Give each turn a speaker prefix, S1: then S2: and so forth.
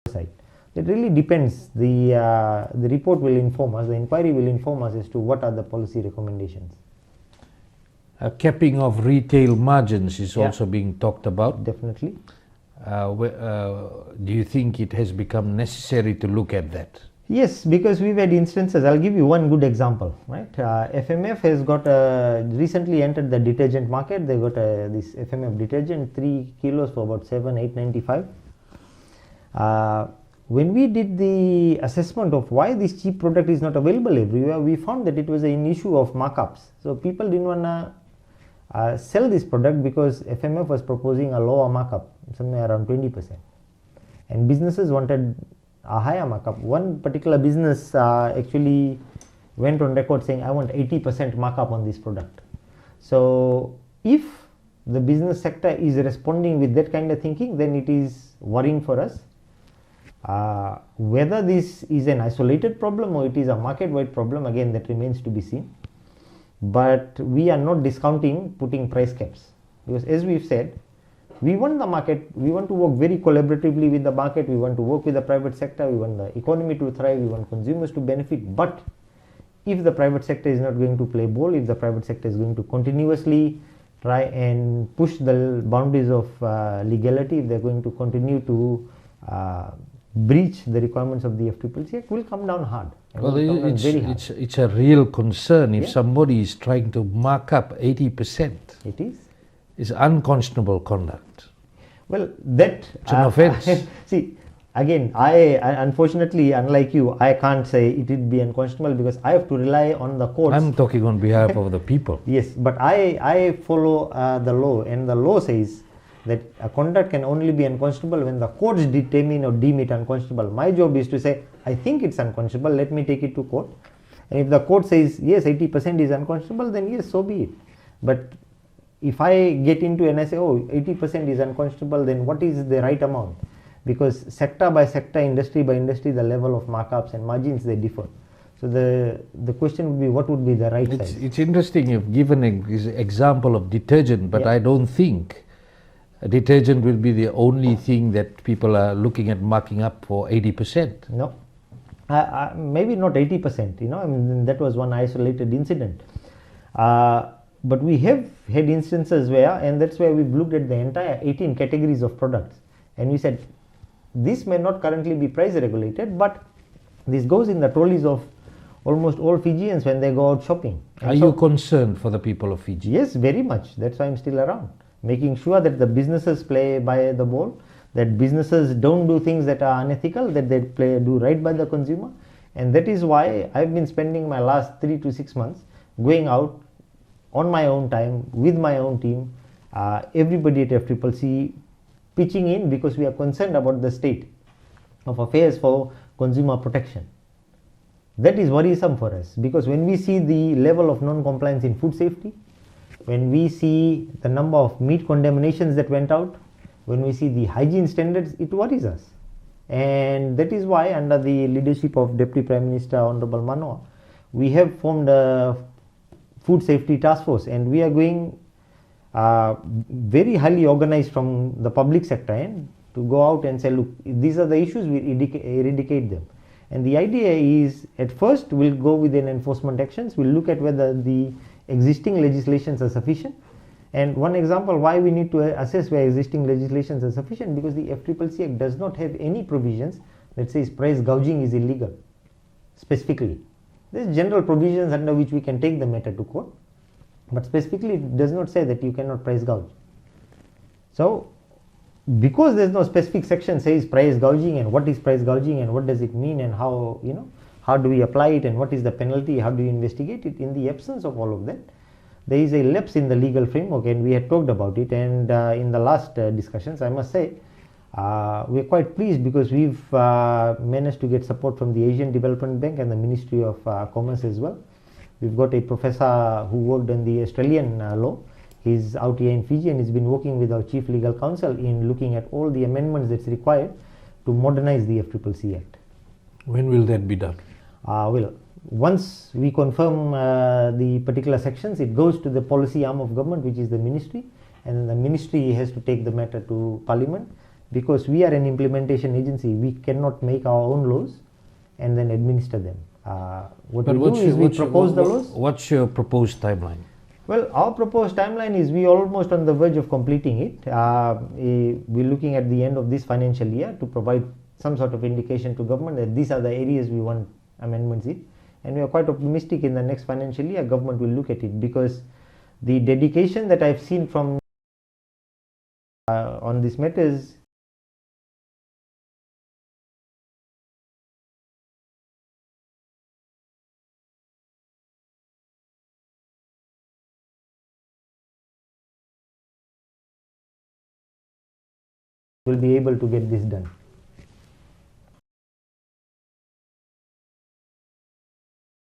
S1: side. It really depends. The report will inform us, the inquiry will inform us as to what are the policy recommendations.
S2: Capping of retail margins is also being talked about.
S1: Definitely.
S2: Do you think it has become necessary to look at that?
S1: Yes, because we've had instances. I'll give you one good example, right? FMF has got recently entered the detergent market. They got this FMF detergent, 3 kilos for about 895. When we did the assessment of why this cheap product is not available everywhere, we found that it was an issue of markups. So people didn't want to sell this product because FMF was proposing a lower markup, somewhere around 20%. And businesses wanted a higher markup. One particular business actually went on record saying, I want 80% markup on this product. So if the business sector is responding with that kind of thinking, then it is worrying for us. Whether this is an isolated problem or it is a market-wide problem, again, that remains to be seen. But we are not discounting putting price caps, because as we've said, we want the market, we want to work very collaboratively with the market, we want to work with the private sector, we want the economy to thrive, we want consumers to benefit. But if the private sector is not going to play ball, if the private sector is going to continuously try and push the boundaries of legality, if they're going to continue to breach the requirements of the FCCC Act, will come down hard.
S2: Well, it's a real concern if somebody is trying to mark up 80%.
S1: It is.
S2: It's unconscionable conduct.
S1: Well, that
S2: it's an offense.
S1: See, again, I unfortunately, unlike you, I can't say it would be unconscionable because I have to rely on the courts.
S2: I'm talking on behalf of the people.
S1: Yes, but I follow the law, and the law says that a conduct can only be unconscionable when the courts determine or deem it unconscionable. My job is to say, I think it's unconscionable, let me take it to court. And if the court says, yes, 80% is unconscionable, then yes, so be it. But if I get into and I say, oh, 80% is unconscionable, then what is the right amount? Because sector by sector, industry by industry, the level of markups and margins, they differ. So the question would be, what would be the right size?
S2: It's interesting you've given an example of detergent, but I don't think detergent will be the only thing that people are looking at marking up for 80%.
S1: No, maybe not 80%, I mean, that was one isolated incident. But we have had instances where, and that's where we've looked at the entire 18 categories of products, and we said, this may not currently be price regulated, but this goes in the trolleys of almost all Fijians when they go out shopping.
S2: And are you concerned for the people of Fiji?
S1: Yes, very much. That's why I'm still around, making sure that the businesses play by the ball, that businesses don't do things that are unethical, that they do right by the consumer. And that is why I've been spending my last 3 to 6 months going out on my own time with my own team, everybody at FCCC pitching in, because we are concerned about the state of affairs for consumer protection. That is worrisome for us, because when we see the level of non-compliance in food safety, when we see the number of meat condemnations that went out, when we see the hygiene standards, it worries us. And that is why, under the leadership of Deputy Prime Minister Honorable Manoa, we have formed a food safety task force, and we are going very highly organized from the public sector end to go out and say, look, these are the issues, we eradicate them. And the idea is, at first we'll go with an enforcement actions, we'll look at whether the existing legislations are sufficient. And one example why we need to assess where existing legislations are sufficient, because the FCCC Act does not have any provisions that says price gouging is illegal specifically. There's general provisions under which we can take the matter to court, but specifically it does not say that you cannot price gouge. So because there's no specific section says price gouging and what is price gouging and what does it mean and how, how do we apply it and what is the penalty, how do you investigate it, in the absence of all of that, there is a lapse in the legal framework, and we had talked about it. And in the last discussions, I must say, we're quite pleased because we've managed to get support from the Asian Development Bank and the Ministry of Commerce as well. We've got a professor who worked in the Australian law. He's out here in Fiji and he's been working with our Chief Legal Counsel in looking at all the amendments that's required to modernize the FCCC Act.
S2: When will that be done?
S1: Well, once we confirm the particular sections, it goes to the policy arm of government, which is the ministry, and the ministry has to take the matter to Parliament. because we are an implementation agency. We cannot make our own laws and then administer them. What we do is we propose the laws.
S2: What's your proposed timeline?
S1: Well, our proposed timeline is we are almost on the verge of completing it. We're looking at the end of this financial year to provide some sort of indication to government that these are the areas we want amendments in, and we are quite optimistic in the next financial year government will look at it, because the dedication that I've seen from on these matters will be able to get this done.